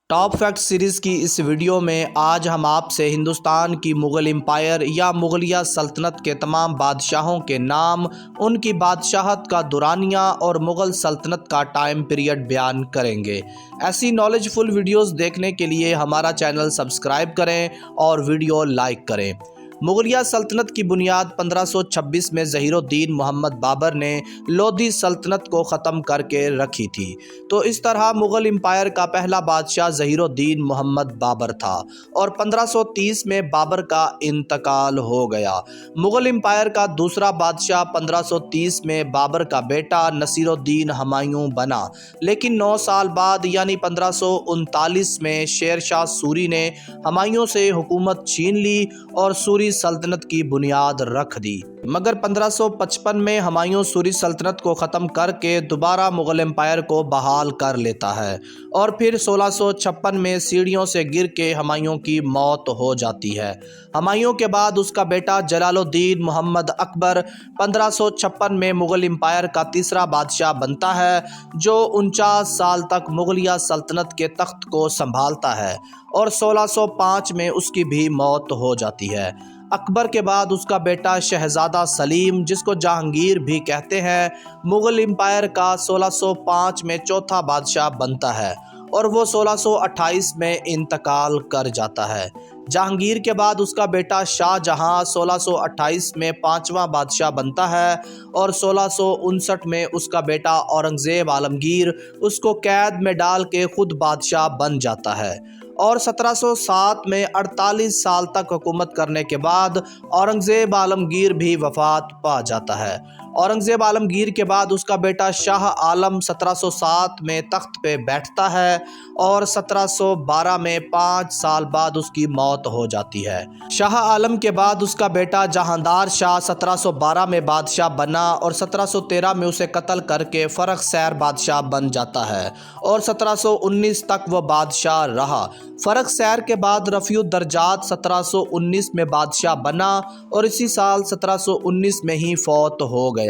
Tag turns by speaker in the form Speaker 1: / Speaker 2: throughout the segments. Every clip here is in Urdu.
Speaker 1: ٹاپ فیکٹ سیریز کی اس ویڈیو میں آج ہم آپ سے ہندوستان کی مغل امپائر یا مغلیہ سلطنت کے تمام بادشاہوں کے نام، ان کی بادشاہت کا دورانیہ اور مغل سلطنت کا ٹائم پیریڈ بیان کریں گے۔ ایسی نالج فل ویڈیوز دیکھنے کے لیے ہمارا چینل سبسکرائب کریں اور ویڈیو لائک کریں۔ مغلیہ سلطنت کی بنیاد 1526 میں ظہیر الدین محمد بابر نے لودھی سلطنت کو ختم کر کے رکھی تھی۔ تو اس طرح مغل امپائر کا پہلا بادشاہ ظہیر الدین محمد بابر تھا اور 1530 میں بابر کا انتقال ہو گیا۔ مغل امپائر کا دوسرا بادشاہ 1530 میں بابر کا بیٹا نصیر الدین ہمایوں بنا، لیکن 9 سال بعد یعنی 1539 میں شیر شاہ سوری نے ہمایوں سے حکومت چھین لی اور سوری سلطنت کی بنیاد رکھ دی۔ مگر 1555 میں ہمایوں سوری سلطنت کو ختم کر کے دوبارہ مغل امپائر کو بحال کر لیتا ہے اور پھر 1656 میں سیڑھیوں سے گر کے ہمایوں کی موت ہو جاتی ہے۔ ہمایوں کے بعد اس کا بیٹا جلال الدین محمد اکبر 1556 میں مغل امپائر کا تیسرا بادشاہ بنتا ہے، جو 49 سال تک مغلیہ سلطنت کے تخت کو سنبھالتا ہے اور 1605 میں اس کی بھی موت ہو جاتی ہے۔ اکبر کے بعد اس کا بیٹا شہزادہ سلیم، جس کو جہانگیر بھی کہتے ہیں، مغل امپائر کا 1605 میں چوتھا بادشاہ بنتا ہے اور وہ 1628 میں انتقال کر جاتا ہے۔ جہانگیر کے بعد اس کا بیٹا شاہ جہاں 1628 میں پانچواں بادشاہ بنتا ہے اور 1659 میں اس کا بیٹا اورنگزیب عالمگیر اس کو قید میں ڈال کے خود بادشاہ بن جاتا ہے اور 1707 میں 48 سال تک حکومت کرنے کے بعد اورنگزیب عالمگیر بھی وفات پا جاتا ہے۔ اورنگزیب عالمگیر کے بعد اس کا بیٹا شاہ عالم 1707 میں تخت پہ بیٹھتا ہے اور 1712 میں 5 سال بعد اس کی موت ہو جاتی ہے۔ شاہ عالم کے بعد اس کا بیٹا جہاندار شاہ 1712 میں بادشاہ بنا اور 1713 میں اسے قتل کر کے فرخ سیر بادشاہ بن جاتا ہے اور 1719 تک وہ بادشاہ رہا۔ فرخ سیر کے بعد رفیع الدرجات 1719 میں بادشاہ بنا اور اسی سال 1719 میں ہی فوت ہو گیا۔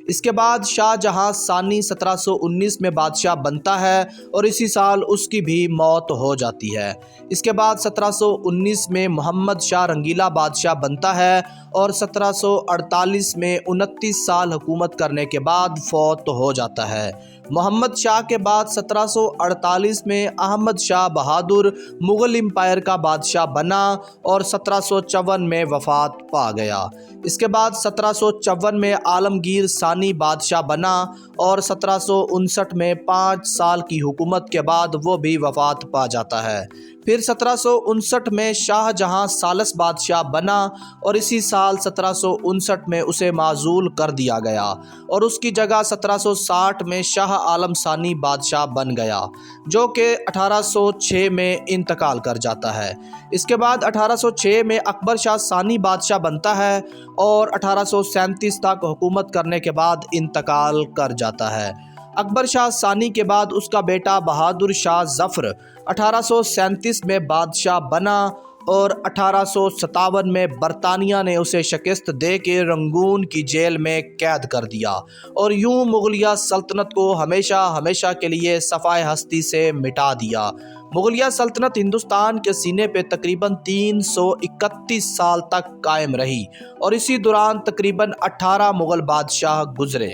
Speaker 1: اس کے بعد شاہ جہاں ثانی 1719 میں بادشاہ بنتا ہے اور اسی سال اس کی بھی موت ہو جاتی ہے۔ اس کے بعد 1719 میں محمد شاہ رنگیلا بادشاہ بنتا ہے اور 1748 میں 29 سال حکومت کرنے کے بعد فوت ہو جاتا ہے۔ محمد شاہ کے بعد 1748 میں احمد شاہ بہادر مغل امپائر کا بادشاہ بنا اور 1754 میں وفات پا گیا۔ اس کے بعد 1754 میں عالمگیر ثانی بادشاہ بنا اور 1759 میں 5 سال کی حکومت کے بعد وہ بھی وفات پا جاتا ہے۔ پھر 1759 میں شاہ جہاں ثالث بادشاہ بنا اور اسی سال 1759 میں اسے معزول کر دیا گیا اور اس کی جگہ 1760 میں شاہ عالم ثانی بادشاہ بن گیا، جو کہ 1806 میں انتقال کر جاتا ہے۔ اس کے بعد 1806 میں اکبر شاہ ثانی بادشاہ بنتا ہے اور 1837 تک حکومت کرنے کے بعد انتقال کر جاتا ہے۔ اکبر شاہ ثانی کے بعد اس کا بیٹا بہادر شاہ ظفر 1837 میں بادشاہ بنا اور 1857 میں برطانیہ نے اسے شکست دے کے رنگون کی جیل میں قید کر دیا اور یوں مغلیہ سلطنت کو ہمیشہ ہمیشہ کے لیے صفحہ ہستی سے مٹا دیا۔ مغلیہ سلطنت ہندوستان کے سینے پہ تقریباً 331 سال تک قائم رہی اور اسی دوران تقریباً 18 مغل بادشاہ گزرے۔